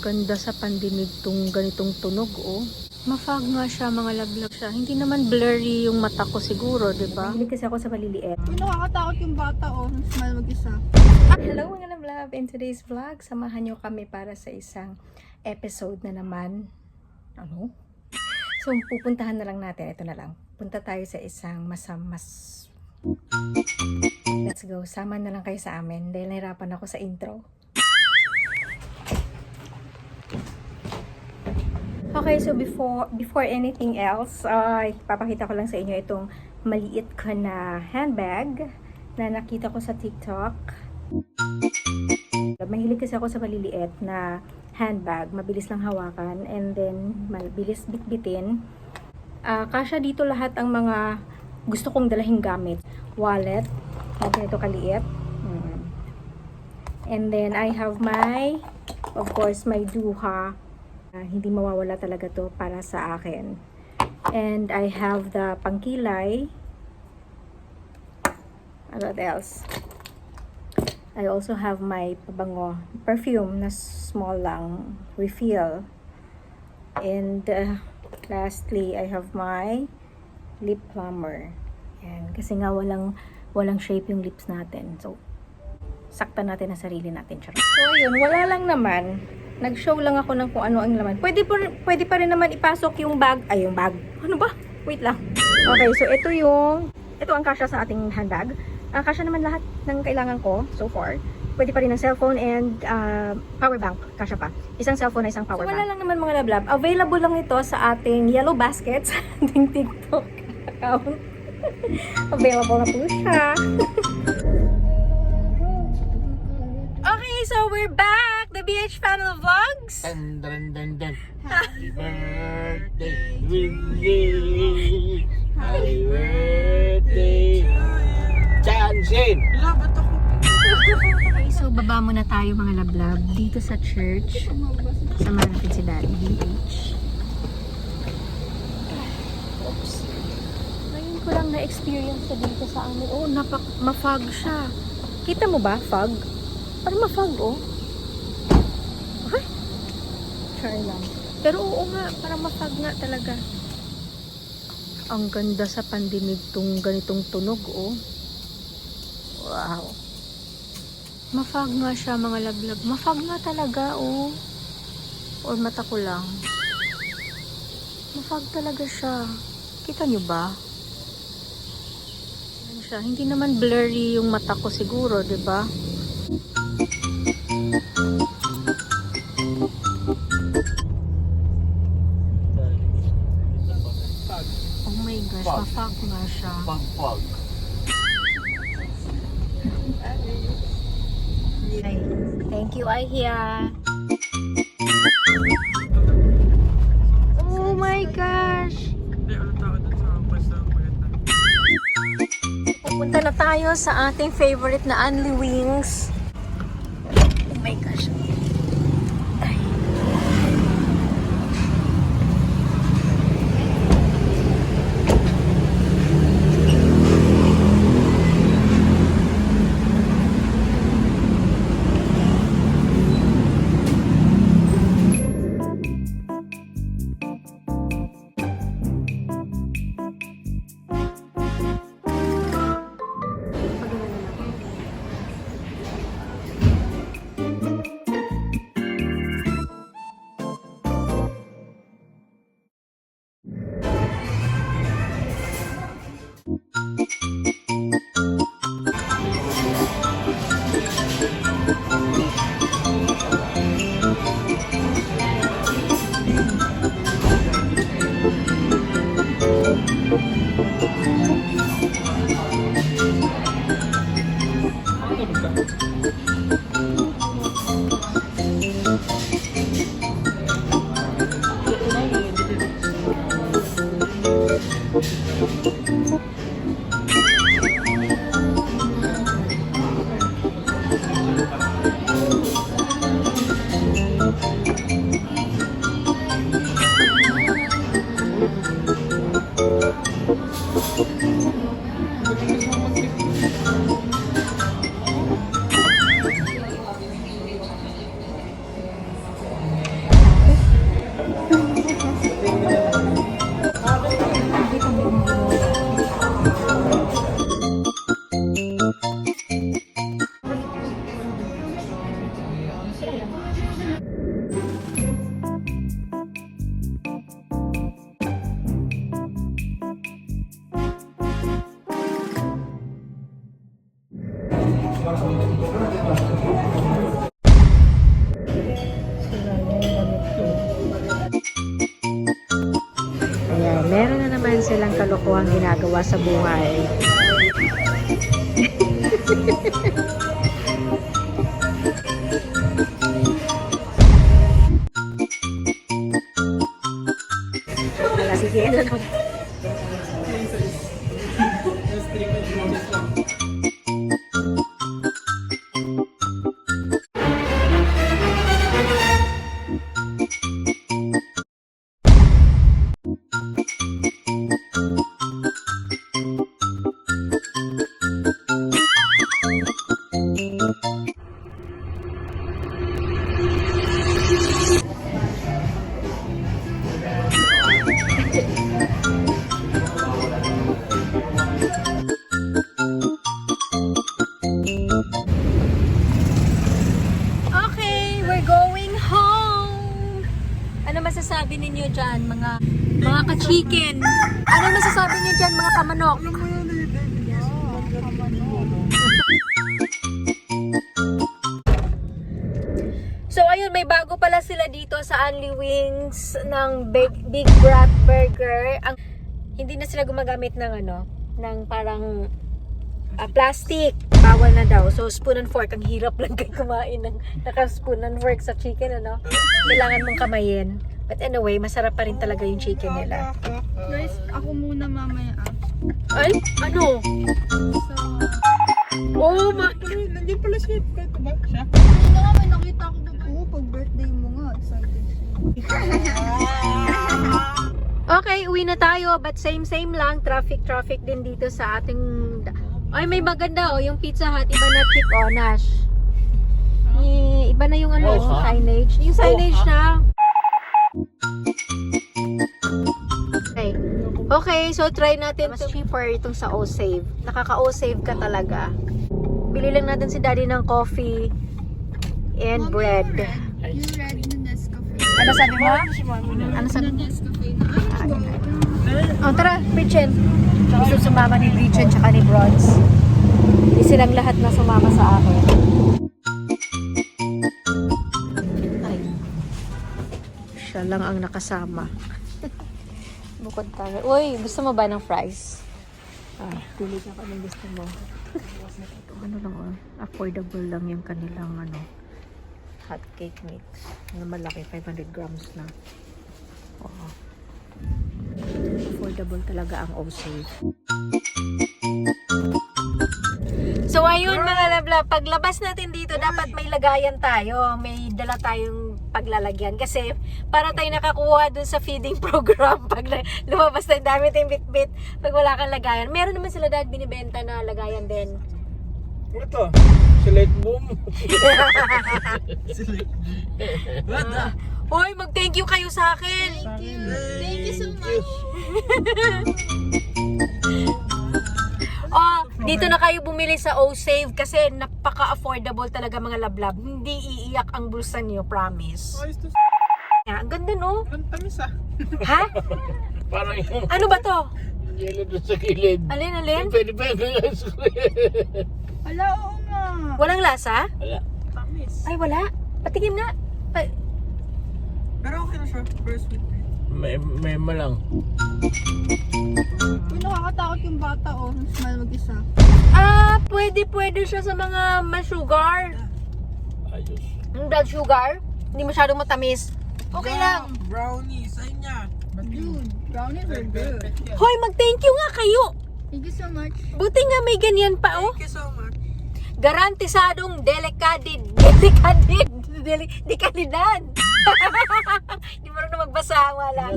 ganda sa pandinig tong ganitong tunog, oh. Mafog nga siya, mga lablab siya. Hindi naman blurry yung mata ko siguro, diba? Mahilig kasi ako sa maliliit. Uy, nakakatakot yung bata, oh. Smile mag-isa. Hello mga lablab! In today's vlog, samahan nyo kami para sa isang episode na naman. Ano? So, pupuntahan na lang natin. Ito na lang. Punta tayo sa isang Let's go. Sama na lang kayo sa amin dahil nahirapan ako sa intro. Okay, so before anything else, ipapakita ko lang sa inyo itong maliit ko na handbag na nakita ko sa TikTok. Mahilig kasi ako sa maliliit na handbag, mabilis lang hawakan and then mabilis bitbitin. Kasya dito lahat ang mga gusto kong dalahing gamit. Wallet, na ganito kaliit. And then I have of course, my duha. Hindi mawawala talaga to para sa akin. And I have the pangkilay. What else? I also have my pabango perfume na small lang, refill. And lastly, I have my lip plumber. Yan, kasi nga walang shape yung lips natin. So saktan natin ang sarili natin. Charot. So yun, wala lang naman. Nag-show lang ako ng kung ano ang laman. Pwede pa rin naman ipasok yung bag. Ay, yung bag. Ano ba? Wait lang. Okay, so ito ang kasya sa ating handbag. Kasya naman lahat ng kailangan ko so far. Pwede pa rin ng cellphone and power bank. Kasya pa. Isang cellphone na isang power bank. Wala lang naman mga lablab. Available lang ito sa ating yellow basket sa ating TikTok account. Available na po siya. Okay, so we're back! The BH Family Vlogs! Dun, dun, dun, dun. Happy birthday with you. Happy birthday. Jansen! Labat ako. Okay, so baba muna tayo mga lablab dito sa church. Samahan natin si Daddy BH. Oops. Ngayon ko lang na-experience sa dito sa amin. Oh, mafog siya. Kita mo ba, fog? Parang mafog, oh. Okay. Try lang. Pero oo nga, parang mafog nga talaga. Ang ganda sa pandinig tong ganitong tunog, oh. Wow. Mafog nga siya, mga lablab. Mafog nga talaga, oh. Or mata ko lang. Mafog talaga siya. Kita nyo ba? Yan siya. Hindi naman blurry yung mata ko siguro, diba? Oh my gosh, mafog nga siya. Pag-pag. Ay, thank you, Ahia. Oh my gosh! Pupunta na tayo sa ating favorite na Unli Wings. Oh my gosh. Ay. Ayan, meron na naman silang kalokohang ginagawa sa buhay. Wala, sige, ano lang. Okay, we're going home. Ano masasabi ninyo dyan, mga ka-chicken? Ano masasabi niyo dyan, mga kamanok? So ayun, may bago pala sila dito sa Only Wings ng Big Brat Burger. Hindi na sila gumagamit ng ng parang plastic. Bawal na daw. So spoon and fork, ang hirap lang kayo kumain ng naka-spoon and fork sa chicken, Kailangan mong kamayin. But anyway, masarap pa rin talaga yung chicken nila. Guys, ako muna mamaya. Ay, ano? So, Oh my! Nandiyan pala siya. Ito ba siya? hindi nga may nakita ko doon. Oo, pag birthday mo nga, excited siya. Okay, uwi na tayo. But same lang. Traffic din dito sa ating... Ay, may maganda yung Pizza Hut. Iba na chick Nash. Iba na yung signage. Yung signage na. Okay, so try natin. Mas cheaper itong sa O-Save. Nakaka-O-Save ka talaga. Bili lang natin si Daddy ng coffee and bread. Yung red na Nescafe. Ano sabi mo? Ano sabi mo? Nescafe na. Oh, tara, Bridget. Gusto sumama ni Bridget tsaka ni Bronze. Hindi silang lahat na sumama sa akin. Ay. Siya lang ang nakasama. Bukod tayo. Uy, gusto mo ba ng fries? Pili ka kung gusto mo. Ano lang, affordable lang yung kanilang hot cake mix. Malaki, 500 grams na. Oo. Affordable talaga ang O-Save. So ayun mga labla, paglabas natin dito dapat may lagayan tayo, may dala tayong paglalagyan kasi para tayo nakakuha dun sa feeding program pag lumabas na dami tayong bit-bit pag wala kang lagayan. Meron naman sila dahil binibenta na lagayan din. Ito. Select boom. Hoy, mag-thank you kayo sa akin. Thank you so much. Dito na kayo bumili sa O-Save kasi napaka-affordable talaga mga lablab. Hindi iiyak ang bulsa niyo, promise. Ayos to. Ang ganda, no? Ang tamis Ha? Parang yung Ano ba to? yellow doon sa gilid. Alin? Pwede ba yung Hala, oo nga. Walang lasa? Wala. Tamis. Ay, wala. Patikim nga. Ay, Pero okay na siya. Very sweet. May malang. Uy, nakakatakot yung bata, smile mag-isa. pwede siya sa mga ma-sugar. Ayos. Yung blood sugar. Hindi masyadong matamis. Okay lang. Brownies. Ayun niya. Dude, brownies are good. Hoy, mag-thank you nga kayo. Thank you so much. Buti nga may ganyan pa, Thank you so much. Garantisadong dekalidad. Hindi mo rin na magbasa, wala.